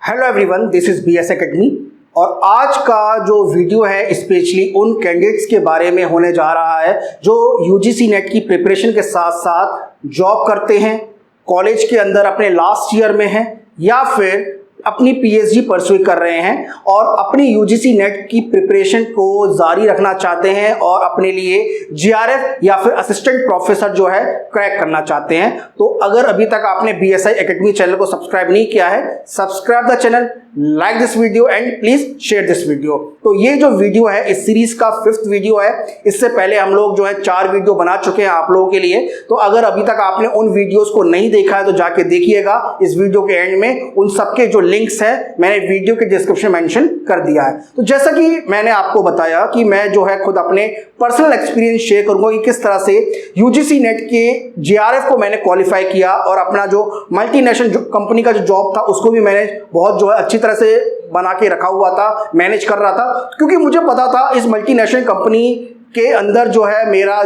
Hello everyone, this is BS academy. और आज का जो वीडियो है स्पेशली उन कैंडिडेट्स के बारे में होने जा रहा है जो UGC नेट की प्रिपरेशन के साथ साथ जॉब करते हैं, कॉलेज के अंदर अपने लास्ट ईयर में हैं या फिर अपनी PhD परस्यू कर रहे हैं और अपनी UGC नेट की प्रिपरेशन को जारी रखना चाहते हैं और अपने लिए GRF या फिर असिस्टेंट प्रोफेसर जो है क्रैक करना चाहते हैं। तो अगर अभी तक आपने BSI एकेडमी चैनल को सब्सक्राइब नहीं किया है, subscribe the channel, like this video and please share this video. तो ये जो वीडियो है इस सीरीज का 5th वीडियो है। इससे पहले हम लोग जो है 4 वीडियो बना चुके हैं आप लोगों के लिए। तो अगर अभी तक आपने उन वीडियोस को नहीं देखा है तो जाके देखिएगा। इस वीडियो के एंड में उन सबके जो लिंक्स है मैंने वीडियो के डिस्क्रिप्शन मेंशन कर दिया है। तो जैसा कि मैंने आपको बताया कि मैं जो है खुद अपने पर्सनल एक्सपीरियंस शेयर करूंगा कि किस तरह से UGC नेट के GRF को मैंने क्वालिफाई किया और अपना जो मल्टीनेशनल कंपनी का जो जॉब था उसको भी मैंने बहुत जो है अच्छी तरह से बना के रखा हुआ था, मैनेज कर रहा था, क्योंकि मुझे पता था इस मल्टीनेशनल कंपनी के अंदर जो है मेरा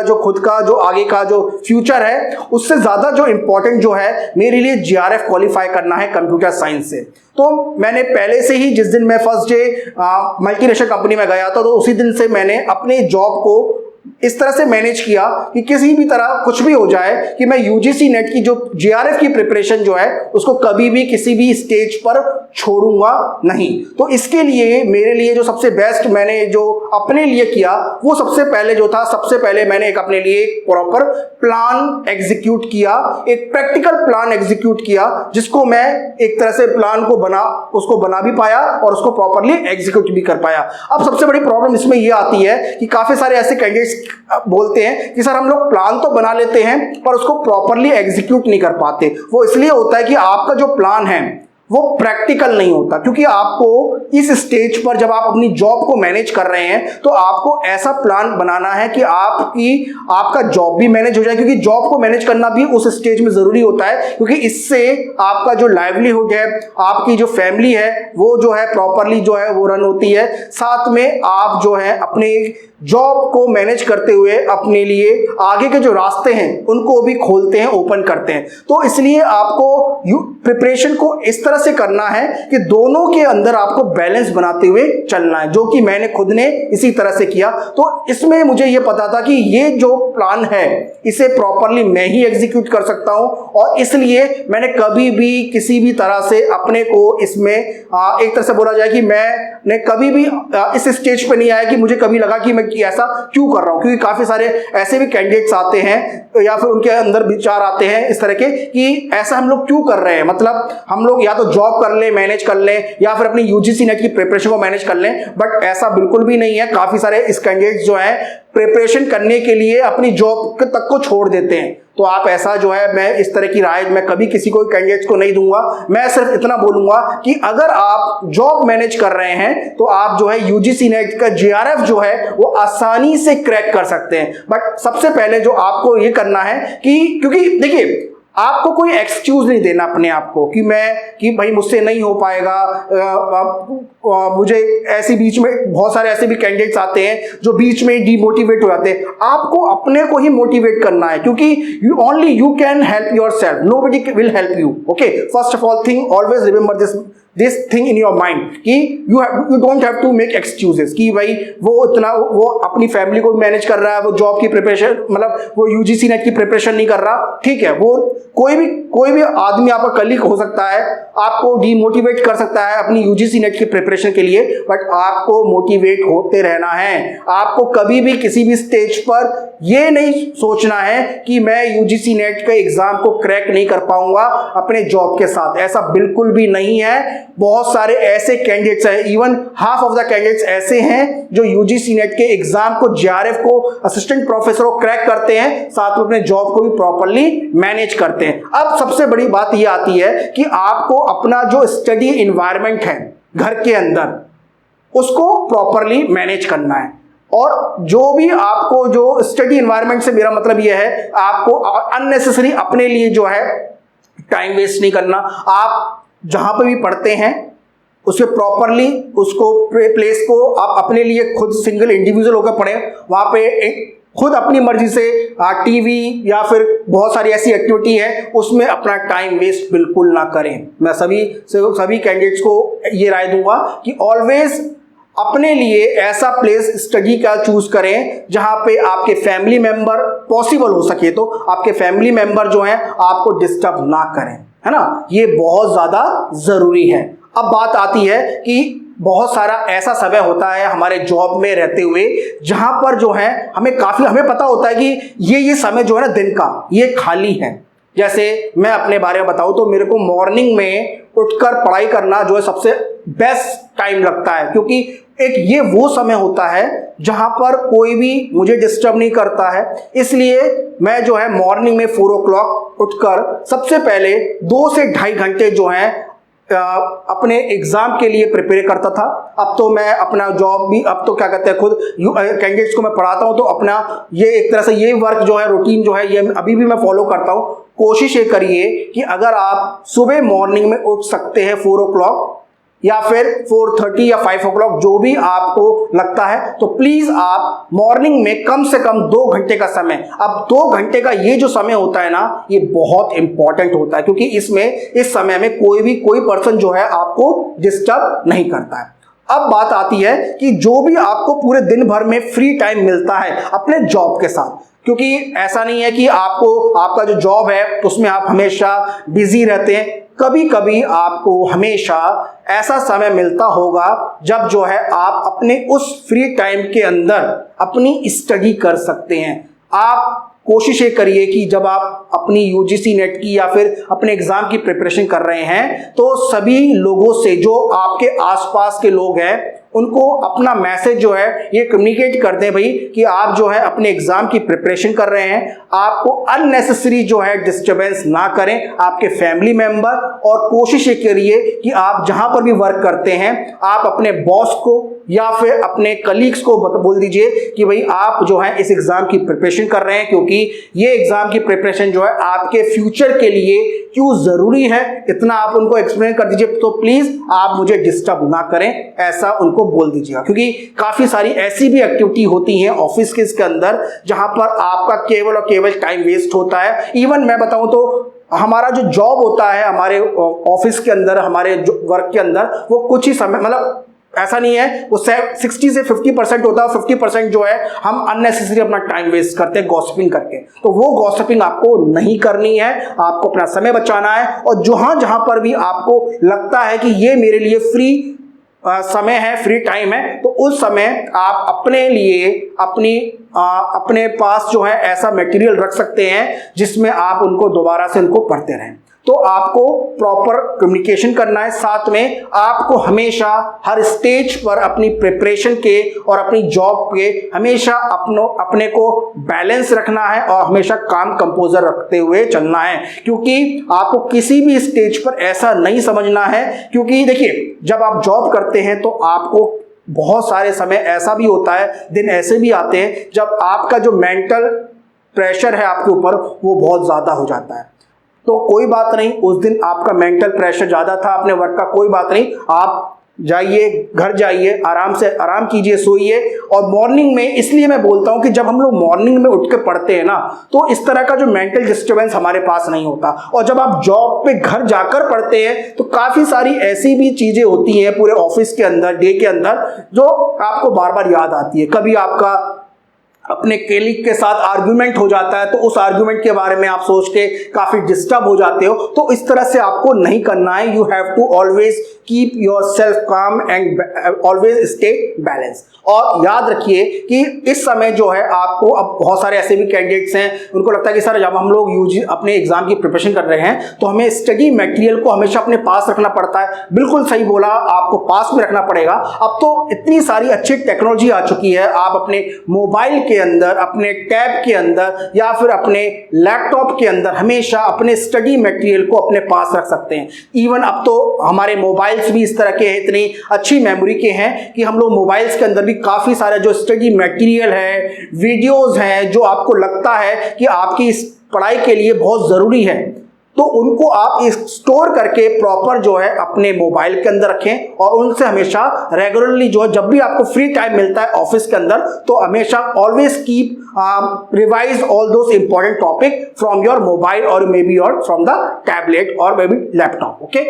जो खुद का जो आगे का जो फ्यूचर है उससे ज़्यादा जो इम्पोर्टेंट जो है मेरे लिए GRF क्वालिफाई करना है कंप्यूटर साइंस से। तो मैंने पहले से ही जिस दिन मैं फर्स्ट डे मल्टीनेशनल कंपनी में गया था तो उसी दिन से मैंने अपने जॉब को इस तरह से मैनेज किया कि किसी भी तरह कुछ भी हो जाए कि मैं UGC नेट की जो GRF की प्रिपरेशन जो है उसको कभी भी किसी भी स्टेज पर छोड़ूंगा नहीं। तो इसके लिए मेरे लिए जो सबसे बेस्ट मैंने जो अपने लिए किया वो सबसे पहले मैंने एक अपने लिए प्रॉपर प्लान एग्जीक्यूट किया, एक प्रैक्टिकल प्लान एग्जीक्यूट किया जिसको मैं एक तरह से प्लान को उसको बना भी पाया और उसको प्रॉपरली एग्जीक्यूट भी कर पाया। अब सबसे बड़ी प्रॉब्लम इसमें यह आती है कि काफी सारे ऐसे कैंडिडेट्स बोलते हैं कि सर हम लोग प्लान तो बना लेते हैं पर उसको प्रॉपरली एग्जीक्यूट नहीं कर पाते। वो इसलिए होता है कि आपका जो प्लान है वो प्रैक्टिकल नहीं होता, क्योंकि आपको इस स्टेज पर जब आप अपनी जॉब को मैनेज कर रहे हैं तो आपको ऐसा प्लान बनाना है कि आपका जॉब भी मैनेज हो जाए, क्योंकि जॉब को मैनेज करना भी उस स्टेज में जरूरी होता है, क्योंकि इससे आपका जो लाइवलीहुड है, आपकी जो फैमिली है वो जो है प्रॉपरली जो है वो रन होती है। साथ में आप जो है अपने जॉब को मैनेज करते हुए अपने लिए आगे के जो रास्ते हैं उनको भी खोलते हैं, ओपन करते हैं। तो इसलिए आपको प्रिपरेशन को इस तरह से करना है कि दोनों के अंदर आपको बैलेंस बनाते हुए चलना है, जो कि मैंने खुद ने इसी तरह से किया। तो इसमें मुझे यह पता था कि ये जो प्लान है इसे प्रॉपरली मैं ही एग्जीक्यूट कर सकता हूं और इसलिए मैंने कभी भी किसी भी तरह से अपने को इसमें एक तरह से बोला जाए कि मैंने कभी भी इस स्टेज पे नहीं आया कि मुझे कभी लगा कि मैं ऐसा क्यों कर रहा हूं, क्योंकि काफी सारे ऐसे भी कैंडिडेट्स आते हैं या फिर उनके अंदर विचार आते हैं इस तरह के कि ऐसा हम लोग क्यों कर रहे हैं, मतलब हम लोग या तो जॉब कर लें, मैनेज कर लें या फिर अपनी UGC नेट की प्रिपरेशन को मैनेज कर लें, बट ऐसा बिल्कुल भी नहीं है। काफी सारे इस कैंडिडेट्स जो है प्रिपरेशन करने के लिए अपनी जॉब तक को छोड़ देते हैं। तो आप ऐसा जो है मैं इस तरह की राय मैं कभी किसी को कैंडिडेट्स को नहीं दूंगा। मैं सिर्फ इतना बोलूंगा कि अगर आप जॉब मैनेज कर रहे हैं तो आप जो है UGC नेट का GRF जो है वो आसानी से क्रैक कर सकते हैं। बट सबसे पहले जो आपको ये करना है कि क्योंकि देखिए आपको कोई एक्सक्यूज नहीं देना अपने आप को कि भाई मुझसे नहीं हो पाएगा, मुझे ऐसी बीच में बहुत सारे ऐसे भी कैंडिडेट्स आते हैं जो बीच में डिमोटिवेट हो जाते हैं। आपको अपने को ही मोटिवेट करना है, क्योंकि only you can help yourself, nobody will help you. Okay, first of all thing always remember this thing in your mind कि you don't have to make excuses कि भाई वो अपनी फैमिली को मैनेज कर रहा है, वो जॉब की प्रिपरेशन मतलब वो UGC नेट की प्रिपरेशन नहीं कर रहा, ठीक है। वो कोई भी आदमी आपका कलीग हो सकता है, आपको डीमोटिवेट कर सकता है अपनी UGC नेट की प्रिपरेशन के लिए, बट आपको मोटिवेट होते रहना है। आपको कभी भी किसी भी स्टेज पर यह नहीं सोचना है कि मैं UGC नेट के एग्जाम को क्रैक नहीं कर पाऊंगा अपने जॉब के साथ, ऐसा बिल्कुल भी नहीं है। बहुत सारे ऐसे कैंडिडेट्स हैं, even half of the candidates ऐसे हैं जो UGC नेट के एग्जाम को, GRF को, असिस्टेंट प्रोफेसर को क्रैक करते हैं, साथ में अपने जॉब को भी प्रॉपरली मैनेज करते हैं। अब सबसे बड़ी बात यह आती है कि आपको अपना जो स्टडी एनवायरनमेंट है घर के अंदर उसको प्रॉपरली मैनेज करना है। और जो भी आपको जो स्टडी एनवायरनमेंट से मेरा मतलब यह है आपको अननेसेसरी अपने लिए जो है टाइम वेस्ट नहीं करना। आप जहां पे भी पढ़ते हैं उसके प्रॉपरली उसको प्लेस को आप अपने लिए खुद सिंगल इंडिविजुअल होकर पढ़ें। वहां पे एक खुद अपनी मर्जी से टीवी या फिर बहुत सारी ऐसी एक्टिविटी है उसमें अपना टाइम वेस्ट बिल्कुल ना करें। मैं सभी कैंडिडेट्स को ये राय दूंगा कि ऑलवेज अपने लिए ऐसा प्लेस स्टडी का चूज करें जहां पे आपके फैमिली मेंबर, पॉसिबल हो सके तो आपके फैमिली मेंबर जो हैं आपको डिस्टर्ब ना करें, है ना। ये बहुत ज्यादा जरूरी है। अब बात आती है कि बहुत सारा ऐसा समय होता है हमारे जॉब में रहते हुए जहां पर जो है हमें पता होता है कि ये समय जो है ना दिन का ये खाली है। जैसे मैं अपने बारे में बताऊं तो मेरे को मॉर्निंग में उठकर पढ़ाई करना जो है सबसे बेस्ट टाइम लगता है, क्योंकि एक ये वो समय होता है जहां पर कोई भी मुझे डिस्टर्ब नहीं करता है। इसलिए मैं जो है मॉर्निंग में 4 o'clock उठकर सबसे पहले 2 से 2.5 घंटे जो है अपने एग्जाम के लिए प्रिपेयर करता था। अब तो मैं अपना जॉब भी, अब तो क्या कहते हैं, खुद कैंडिडेट्स को मैं पढ़ाता हूं तो अपना ये एक तरह से ये वर्क जो है, रूटीन जो है, ये अभी भी मैं फॉलो करता हूं। कोशिश ये करिए कि अगर आप सुबह मॉर्निंग में उठ सकते हैं 4 o'clock या फिर 4:30 या 5 o'clock, जो भी आपको लगता है, तो प्लीज आप मॉर्निंग में कम से कम 2 घंटे का समय, अब 2 घंटे का ये जो समय होता है ना, ये बहुत इंपॉर्टेंट होता है, क्योंकि इस समय में कोई पर्सन जो है आपको डिस्टर्ब नहीं करता है। अब बात आती है कि जो भी आपको पूरे दिन भर में फ्री टाइम मिलता है अपने जॉब के साथ, क्योंकि ऐसा नहीं है कि आपका जो जॉब है उसमें आप हमेशा बिजी रहते हैं। कभी कभी आपको हमेशा ऐसा समय मिलता होगा जब जो है आप अपने उस फ्री टाइम के अंदर अपनी स्टडी कर सकते हैं। आप कोशिश ये करिए कि जब आप अपनी यूजीसी नेट की या फिर अपने एग्जाम की प्रिपरेशन कर रहे हैं तो सभी लोगों से, जो आपके आसपास के लोग हैं, उनको अपना मैसेज जो है ये कम्युनिकेट कर दें भाई कि आप जो है अपने एग्जाम की प्रिपरेशन कर रहे हैं। आपको अननेसेसरी जो है डिस्टरबेंस ना करें आपके फैमिली मेंबर, और कोशिश ये करिए कि आप जहां पर भी वर्क करते हैं आप अपने बॉस को या फिर अपने कलीग्स को बोल दीजिए कि भाई आप जो है इस एग्जाम की प्रिपरेशन कर रहे हैं, क्योंकि ये एग्जाम की प्रिपरेशन जो है आपके फ्यूचर के लिए क्यों जरूरी है, इतना आप उनको एक्सप्लेन कर दीजिए। तो प्लीज आप मुझे डिस्टर्ब ना करें, ऐसा उनको बोल दीजिएगा, क्योंकि काफी सारी ऐसी भी एक्टिविटी होती हैं ऑफिस के इसके अंदर जहां पर आपका केवल और केवल टाइम वेस्ट होता है। इवन मैं बताऊं तो हमारा जो जॉब होता है हमारे ऑफिस के अंदर, हमारे वर्क के अंदर, वो कुछ ही समय, मतलब ऐसा नहीं है, वो 60 से 50% होता है, 50% जो है हम अननेसेसरी अपना टाइम वेस्ट करते हैं गॉसिपिंग करके। तो वो गॉसिपिंग आपको नहीं करनी है, आपको अपना समय बचाना है। और जहां पर भी आपको लगता है कि ये मेरे लिए फ्री समय है, फ्री टाइम है, तो उस समय आप अपने लिए अपने पास जो है ऐसा मटेरियल रख सकते हैं जिसमें आप उनको दोबारा से उनको पढ़ते रहें। तो आपको प्रॉपर कम्युनिकेशन करना है, साथ में आपको हमेशा हर स्टेज पर अपनी प्रिपरेशन के और अपनी जॉब के हमेशा अपने को बैलेंस रखना है और हमेशा काम कंपोजर रखते हुए चलना है, क्योंकि आपको किसी भी स्टेज पर ऐसा नहीं समझना है। क्योंकि देखिए, जब आप जॉब करते हैं तो आपको बहुत सारे समय ऐसा भी होता है, दिन ऐसे भी आते हैं जब आपका जो मेंटल प्रेशर है आपके ऊपर वो बहुत ज़्यादा हो जाता है। तो कोई बात नहीं, उस दिन आपका मेंटल प्रेशर ज़्यादा था अपने वर्क का, कोई बात नहीं, आप जाइए, घर जाइए, आराम कीजिए, सोइए। और मॉर्निंग में, इसलिए मैं बोलता हूं कि जब हम लोग मॉर्निंग में उठ के पढ़ते हैं ना, तो इस तरह का जो मेंटल डिस्टर्बेंस हमारे पास नहीं होता। और जब आप जॉब पे घर जाकर पढ़ते हैं तो काफ़ी सारी ऐसी भी चीज़ें होती हैं पूरे ऑफिस के अंदर, डे के अंदर, जो आपको बार बार याद आती है। कभी आपका अपने कलीग के साथ आर्ग्यूमेंट हो जाता है तो उस आर्ग्यूमेंट के बारे में आप सोच के काफी डिस्टर्ब हो जाते हो। तो इस तरह से आपको नहीं करना है। You have to always keep your self calm and always stay balance. और याद रखिए कि इस समय जो है आपको, अब बहुत सारे ऐसे भी कैंडिडेट्स हैं उनको लगता है कि सर जब हम लोग अपने एग्जाम की प्रिपरेशन कर रहे हैं तो हमें स्टडी मटेरियल को हमेशा अपने पास रखना पड़ता है। बिल्कुल सही बोला, आपको पास में रखना पड़ेगा। अब तो इतनी सारी अच्छी टेक्नोलॉजी आ चुकी है, आप अपने मोबाइल के अंदर, अपने टैब के अंदर या फिर अपने लैपटॉप के अंदर हमेशा अपने स्टडी मटेरियल को अपने पास रख सकते हैं। इवन अब तो हमारे मोबाइल्स भी इस तरह के हैं, इतनी अच्छी मेमोरी के हैं कि हम लोग मोबाइल्स के अंदर भी काफी सारे जो स्टडी मटेरियल है, वीडियोस हैं, जो आपको लगता है कि आपकी इस पढ़ाई के लिए बहुत जरूरी है, तो उनको आप स्टोर करके प्रॉपर जो है अपने मोबाइल के अंदर रखें और उनसे हमेशा रेगुलरली जो है जब भी आपको फ्री टाइम मिलता है ऑफिस के अंदर तो हमेशा always keep revise all those important topic from your mobile और maybe your from the tablet और मे बी लैपटॉप। ओके,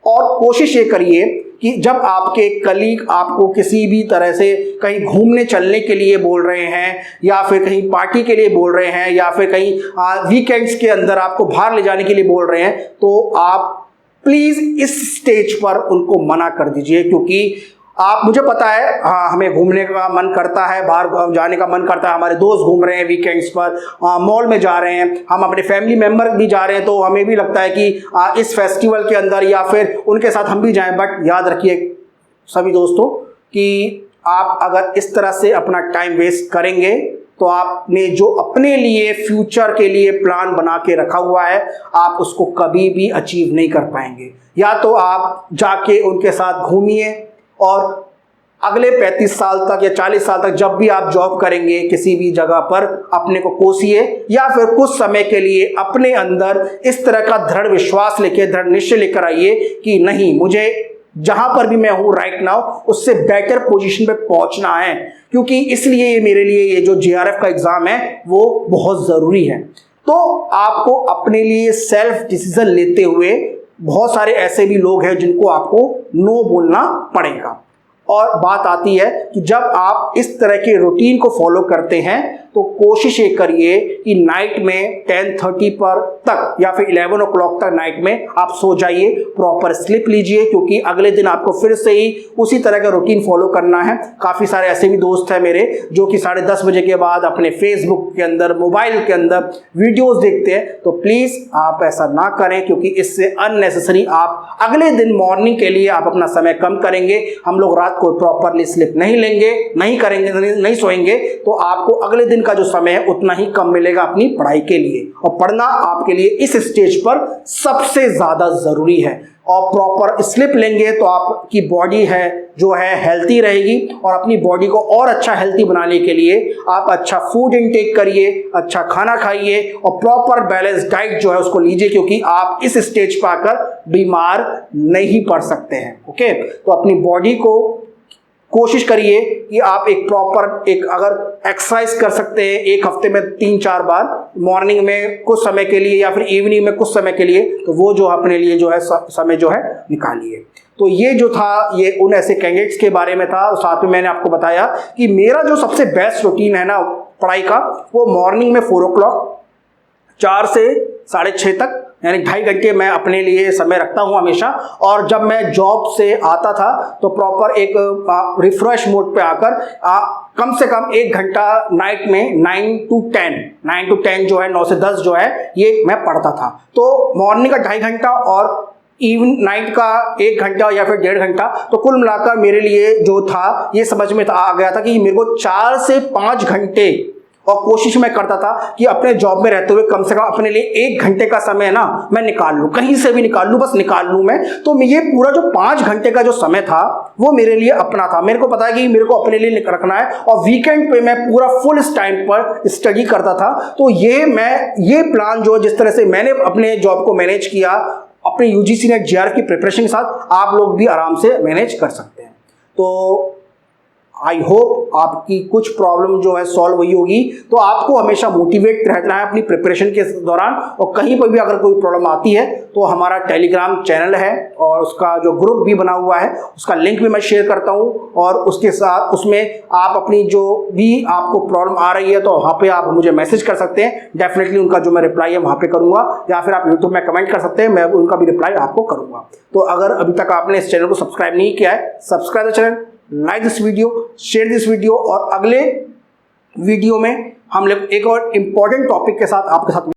और कोशिश ये करिए कि जब आपके कलीग आपको किसी भी तरह से कहीं घूमने चलने के लिए बोल रहे हैं या फिर कहीं पार्टी के लिए बोल रहे हैं या फिर कहीं वीकेंड्स के अंदर आपको बाहर ले जाने के लिए बोल रहे हैं तो आप प्लीज़ इस स्टेज पर उनको मना कर दीजिए, क्योंकि आप, मुझे पता है हाँ हमें घूमने का मन करता है, बाहर जाने का मन करता है, हमारे दोस्त घूम रहे हैं वीकेंड्स पर, मॉल में जा रहे हैं, हम अपने फैमिली मेम्बर भी जा रहे हैं तो हमें भी लगता है कि इस फेस्टिवल के अंदर या फिर उनके साथ हम भी जाएं। बट याद रखिए सभी दोस्तों कि आप अगर इस तरह से अपना टाइम वेस्ट करेंगे तो आपने जो अपने लिए फ्यूचर के लिए प्लान बना के रखा हुआ है आप उसको कभी भी अचीव नहीं कर पाएंगे। या तो आप जाके उनके साथ घूमिए और अगले 35 साल तक या 40 साल तक जब भी आप जॉब करेंगे किसी भी जगह पर अपने को कोसिए, या फिर कुछ समय के लिए अपने अंदर इस तरह का दृढ़ विश्वास लेके, दृढ़ निश्चय लेकर आइए कि नहीं, मुझे जहां पर भी मैं हूं राइट नाउ उससे बेटर पोजीशन पे पहुंचना है, क्योंकि इसलिए मेरे लिए ये जो जेआरएफ का एग्जाम है वो बहुत ज़रूरी है। तो आपको अपने लिए सेल्फ डिसीजन लेते हुए, बहुत सारे ऐसे भी लोग हैं जिनको आपको नो बोलना पड़ेगा। और बात आती है कि जब आप इस तरह के रूटीन को फॉलो करते हैं तो कोशिश ये करिए कि नाइट में 10:30 पर तक या फिर 11 o'clock तक नाइट में आप सो जाइए, प्रॉपर स्लिप लीजिए, क्योंकि अगले दिन आपको फिर से ही उसी तरह का रूटीन फॉलो करना है। काफ़ी सारे ऐसे भी दोस्त हैं मेरे जो कि 10:30 बजे के बाद अपने फेसबुक के अंदर, मोबाइल के अंदर वीडियोस देखते हैं, तो प्लीज़ आप ऐसा ना करें, क्योंकि इससे अननेसेसरी आप अगले दिन मॉर्निंग के लिए आप अपना समय कम करेंगे। हम लोग रात को प्रॉपरली स्लिप नहीं लेंगे, नहीं करेंगे, नहीं सोएंगे, तो आपको अगले दिन का जो समय है उतना ही कम मिलेगा अपनी पढ़ाई के लिए, और पढ़ना आपके लिए इस स्टेज पर सबसे ज्यादा जरूरी है। और प्रॉपर स्लिप लेंगे तो आपकी बॉडी है जो है हेल्थी रहेगी, और अपनी बॉडी को और अच्छा हेल्थी बनाने के लिए आप अच्छा फूड इनटेक करिए, अच्छा खाना खाइए और प्रॉपर बैलेंस डाइट जो है उसको लीजिए, क्योंकि आप इस स्टेज पर आकर बीमार नहीं पड़ सकते हैं। ओके, तो अपनी बॉडी को कोशिश करिए कि आप एक प्रॉपर अगर एक्सरसाइज कर सकते हैं एक हफ्ते में 3-4 बार, मॉर्निंग में कुछ समय के लिए या फिर इवनिंग में कुछ समय के लिए, तो वो जो अपने लिए जो है समय जो है निकालिए। तो ये जो था ये उन ऐसे कैंडिडेट्स के बारे में था। साथ में मैंने आपको बताया कि मेरा जो सबसे बेस्ट रूटीन है ना पढ़ाई का, वो मॉर्निंग में 4 o'clock 4 से 6:30 तक, यानी 2.5 घंटे मैं अपने लिए समय रखता हूं हमेशा। और जब मैं जॉब से आता था तो प्रॉपर एक रिफ्रेश मोड पे आकर कम से कम 1 घंटा नाइट में 9 to 10 जो है 9 से 10 जो है ये मैं पढ़ता था। तो मॉर्निंग का 2.5 घंटा और इवन नाइट का 1 घंटा या फिर 1.5 घंटा, तो कुल मिलाकर मेरे लिए जो था ये समझ में आ गया था कि मेरे को 4 से 5 घंटे, और कोशिश मैं करता था कि अपने जॉब में रहते हुए कम से कम अपने लिए 1 घंटे का समय ना मैं निकाल लूँ, कहीं से भी निकाल लूँ, बस निकाल लूँ मैं। तो ये पूरा जो 5 घंटे का जो समय था वो मेरे लिए अपना था। मेरे को पता है कि मेरे को अपने लिए रखना है, और वीकेंड पे मैं पूरा फुल इस टाइम पर स्टडी करता था। तो ये प्लान जो जिस तरह से मैंने अपने जॉब को मैनेज किया अपने यूजीसी नेट जेआरएफ की प्रिपरेशन के साथ, आप लोग भी आराम से मैनेज कर सकते हैं। तो आई होप आपकी कुछ प्रॉब्लम जो है सॉल्व हुई होगी। तो आपको हमेशा मोटिवेट रहना है अपनी प्रिपरेशन के दौरान, और कहीं पर भी अगर कोई प्रॉब्लम आती है तो हमारा टेलीग्राम चैनल है और उसका जो ग्रुप भी बना हुआ है उसका लिंक भी मैं शेयर करता हूँ, और उसके साथ उसमें आप अपनी जो भी आपको प्रॉब्लम आ रही है तो वहाँ पे आप मुझे मैसेज कर सकते हैं। डेफिनेटली उनका जो मैं रिप्लाई है वहाँ पे करूँगा, या फिर आप यूट्यूब में कमेंट कर सकते हैं, मैं उनका भी रिप्लाई आपको करूँगा। तो अगर अभी तक आपने इस चैनल को सब्सक्राइब नहीं किया है, subscribe the channel, like this video, share this video, और अगले वीडियो में हम लोग एक और इम्पॉर्टेंट टॉपिक के साथ आपके साथ